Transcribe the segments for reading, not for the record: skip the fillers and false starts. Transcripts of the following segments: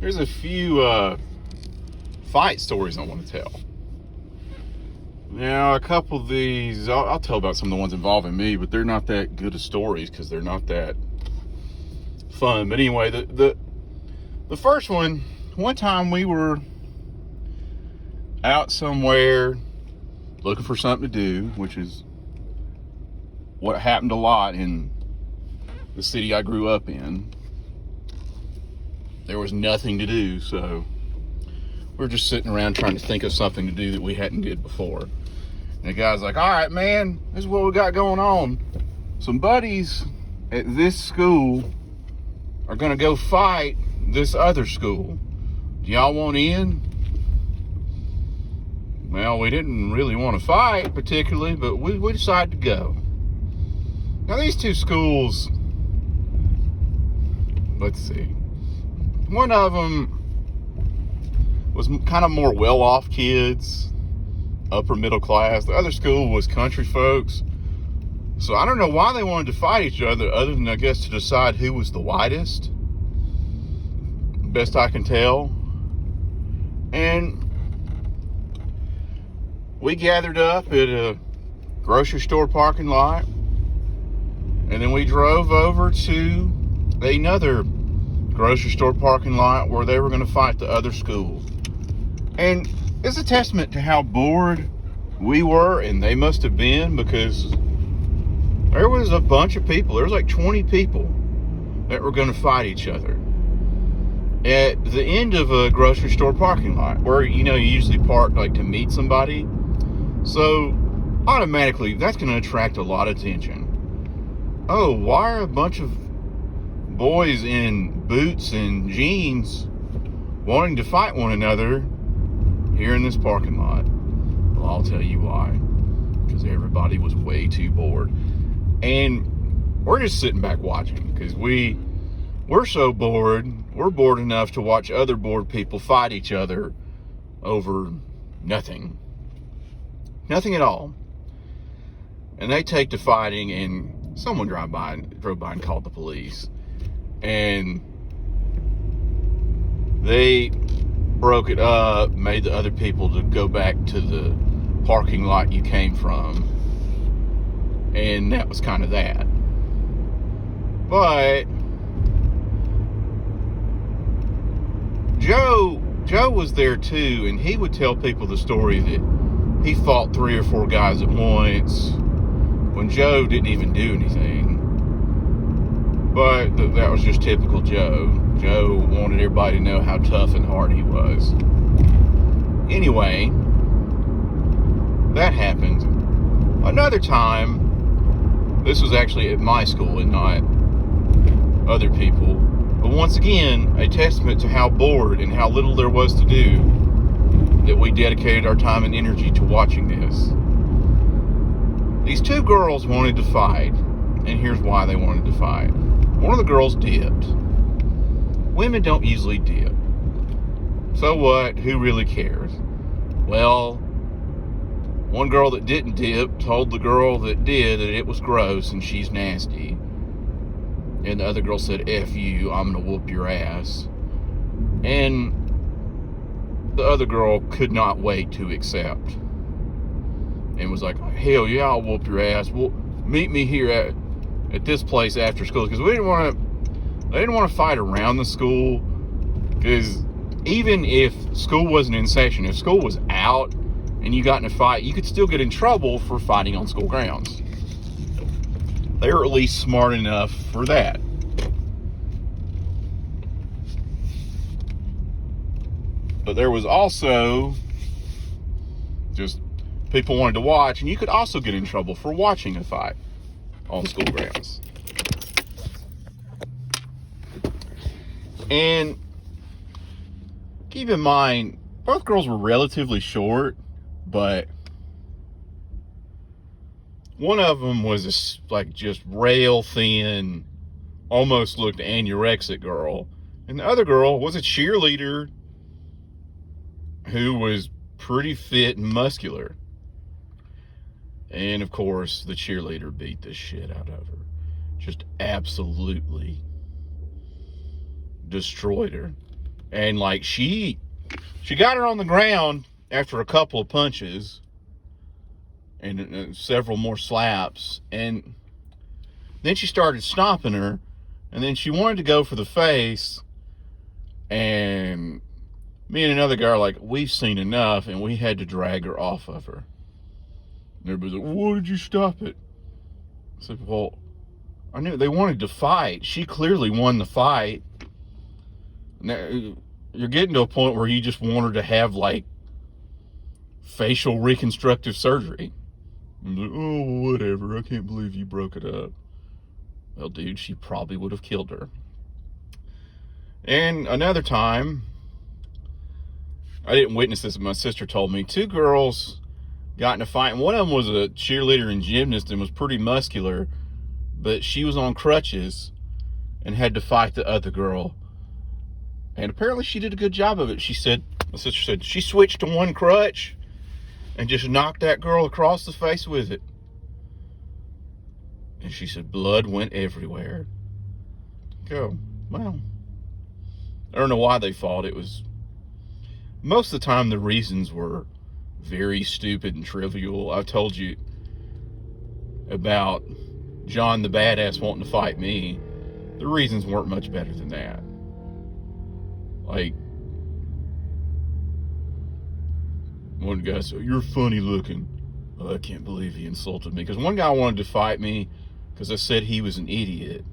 there's a few fight stories I want to tell. Now, a couple of these, I'll tell about some of the ones involving me, but they're not that good of stories because they're not that fun. But anyway, the first one time we were out somewhere looking for something to do, which is what happened a lot in the city I grew up in. There was nothing to do, so we're just sitting around trying to think of something to do that we hadn't did before. And the guy's like, all right, man, this is what we got going on. Some buddies at this school are going to go fight this other school. Do y'all want in? Well, we didn't really want to fight particularly, but we decided to go. Now, these two schools, let's see. One of them was kind of more well-off kids, upper middle class. The other school was country folks. So I don't know why they wanted to fight each other than, I guess, to decide who was the whitest. Best I can tell. And we gathered up at a grocery store parking lot. And then we drove over to another grocery store parking lot where they were going to fight the other school. And it's a testament to how bored we were, and they must have been, because there was a bunch of people. There was like 20 people that were going to fight each other at the end of a grocery store parking lot where, you usually park like to meet somebody. So automatically that's going to attract a lot of attention. Oh, why are a bunch of boys in boots and jeans wanting to fight one another here in this parking lot? Well, I'll tell you why. Because everybody was way too bored. And we're just sitting back watching because we're so bored. We're bored enough to watch other bored people fight each other over nothing. Nothing at all. And they take to fighting, and someone drove by and called the police. And they broke it up, made the other people to go back to the parking lot you came from. And that was kind of that. But Joe was there too, and he would tell people the story that he fought 3 or 4 guys at once when Joe didn't even do anything. But that was just typical Joe. Joe wanted everybody to know how tough and hard he was. Anyway, that happened. Another time, this was actually at my school and not other people. But once again, a testament to how bored and how little there was to do that we dedicated our time and energy to watching this. These 2 girls wanted to fight, and here's why they wanted to fight. One of the girls dipped. Women don't usually dip. So what? Who really cares? Well, one girl that didn't dip told the girl that did that it was gross and she's nasty. And the other girl said, F you, I'm gonna whoop your ass. And the other girl could not wait to accept. And was like, hell yeah, I'll whoop your ass. Well, meet me here at this place after school. Because they didn't want to fight around the school. Because even if school wasn't in session, if school was out and you got in a fight, you could still get in trouble for fighting on school grounds. They were at least smart enough for that. But there was also just people wanted to watch, and you could also get in trouble for watching a fight on school grounds. And keep in mind, both girls were relatively short, but one of them was just rail thin, almost looked anorexic girl. And the other girl was a cheerleader who was pretty fit and muscular. And of course, the cheerleader beat the shit out of her. Just absolutely destroyed her. And like she got her on the ground after a couple of punches and several more slaps, and then she started stomping her, and then she wanted to go for the face, and me and another guy are like, we've seen enough, and we had to drag her off of her. And everybody's like, why did you stop it? I said, well, I knew they wanted to fight. She clearly won the fight. Now, you're getting to a point where you just want her to have like facial reconstructive surgery. I'm like, oh, whatever. I can't believe you broke it up. Well, dude, she probably would have killed her. And another time, I didn't witness this, but my sister told me, 2 girls got in a fight, and one of them was a cheerleader and gymnast and was pretty muscular, but she was on crutches and had to fight the other girl. And apparently she did a good job of it. She said, my sister said, she switched to one crutch and just knocked that girl across the face with it. And she said, blood went everywhere. Go, well, I don't know why they fought. It was, most of the time the reasons were very stupid and trivial. I told you about John the Badass wanting to fight me. The reasons weren't much better than that. Like, one guy said, you're funny looking. Oh, I can't believe he insulted me. Because one guy wanted to fight me because I said he was an idiot.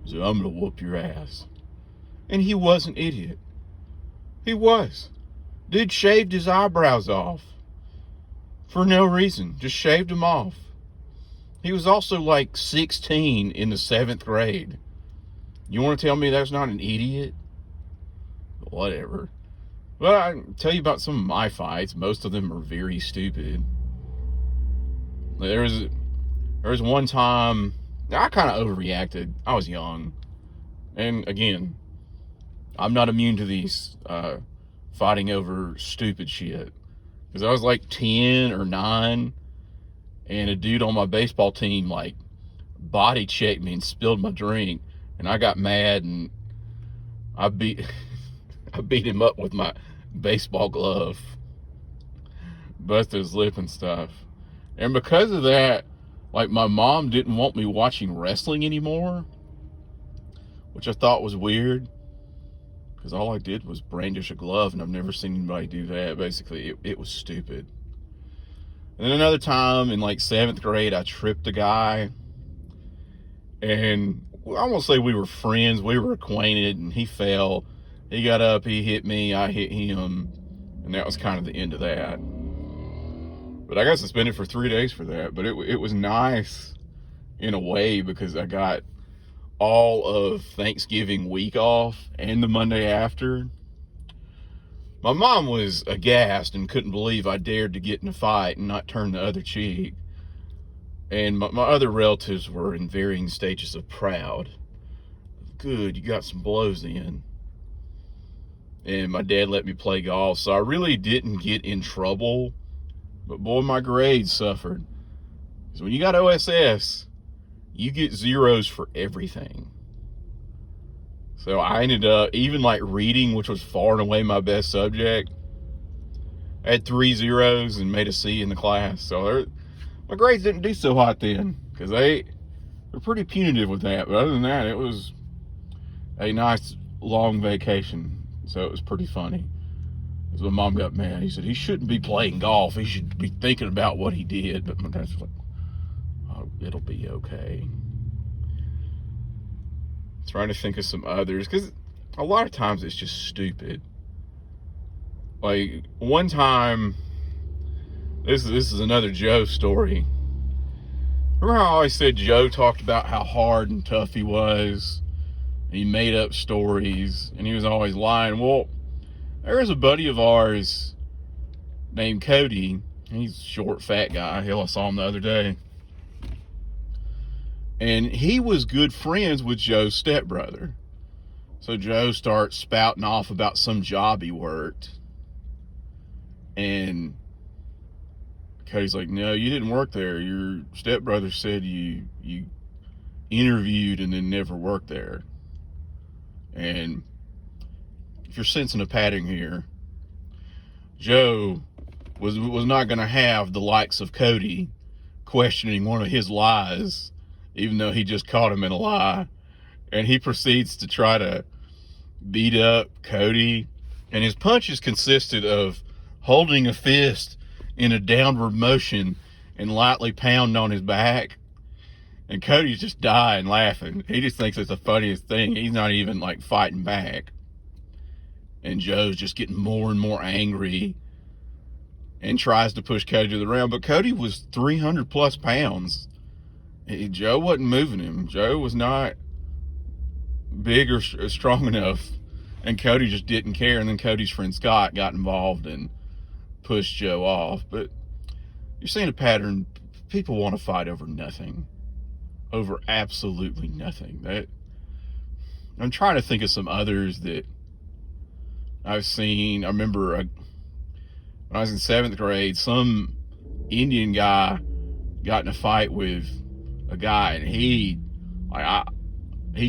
He said, I'm going to whoop your ass. And he was an idiot. He was. Dude shaved his eyebrows off. For no reason. Just shaved them off. He was also like 16 in the 7th grade. You want to tell me that's not an idiot? Whatever. Well, I can tell you about some of my fights. Most of them are very stupid. There was one time, I kind of overreacted. I was young. And again, I'm not immune to these fighting over stupid shit. Because I was like 10 or 9, and a dude on my baseball team like body checked me and spilled my drink, and I got mad and I beat him up with my baseball glove, busted his lip and stuff. And because of that, like, my mom didn't want me watching wrestling anymore, which I thought was weird, because all I did was brandish a glove, and I've never seen anybody do that. Basically, it was stupid. And then another time in like 7th grade, I tripped a guy, and I won't say we were friends, we were acquainted, and he fell. He got up, he hit me, I hit him, and that was kind of the end of that. But I got suspended for 3 days for that. But it was nice in a way, because I got all of Thanksgiving week off and the Monday after. My mom was aghast and couldn't believe I dared to get in a fight and not turn the other cheek. And my other relatives were in varying stages of proud. Good, you got some blows in. And my dad let me play golf, so I really didn't get in trouble. But boy, my grades suffered. So when you got OSS, you get zeros for everything. So I ended up, even like reading, which was far and away my best subject, I had 3 zeros and made a C in the class. So my grades didn't do so hot then, because they're pretty punitive with that. But other than that, it was a nice long vacation. So it was pretty funny. Because my mom got mad. He said, he shouldn't be playing golf. He should be thinking about what he did. But my dad's like, oh, it'll be okay. Trying to think of some others, because a lot of times it's just stupid. Like, one time, this is another Joe story. Remember how I always said Joe talked about how hard and tough he was? He made up stories, and he was always lying. Well, there was a buddy of ours named Cody. He's a short, fat guy. Hell, I saw him the other day. And he was good friends with Joe's stepbrother. So Joe starts spouting off about some job he worked. And Cody's like, no, you didn't work there. Your stepbrother said you interviewed and then never worked there. And if you're sensing a pattern here, Joe was not going to have the likes of Cody questioning one of his lies, even though he just caught him in a lie. And he proceeds to try to beat up Cody. And his punches consisted of holding a fist in a downward motion and lightly pounding on his back. And Cody's just dying laughing. He just thinks it's the funniest thing. He's not even like fighting back. And Joe's just getting more and more angry and tries to push Cody to the ground. But Cody was 300 plus pounds. Joe wasn't moving him. Joe was not big or strong enough. And Cody just didn't care. And then Cody's friend Scott got involved and pushed Joe off. But you're seeing a pattern. People want to fight over nothing. Over absolutely nothing. I'm trying to think of some others that I've seen. I remember when I was in 7th grade, some Indian guy got in a fight with a guy, and he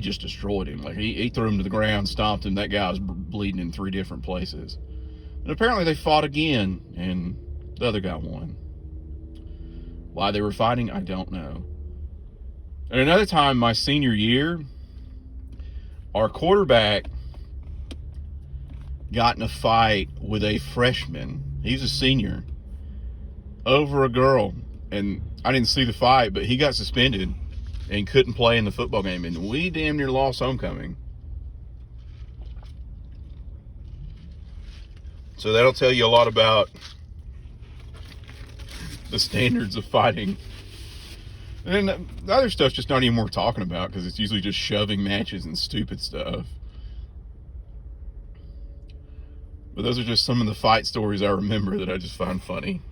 just destroyed him. Like he threw him to the ground, stomped him. That guy was bleeding in 3 different places. And apparently they fought again, and the other guy won. Why they were fighting, I don't know. And another time, my senior year, our quarterback got in a fight with a freshman. He's a senior, over a girl. And I didn't see the fight, but he got suspended and couldn't play in the football game. And we damn near lost homecoming. So that'll tell you a lot about the standards of fighting. And then the other stuff's just not even worth talking about, because it's usually just shoving matches and stupid stuff. But those are just some of the fight stories I remember that I just find funny.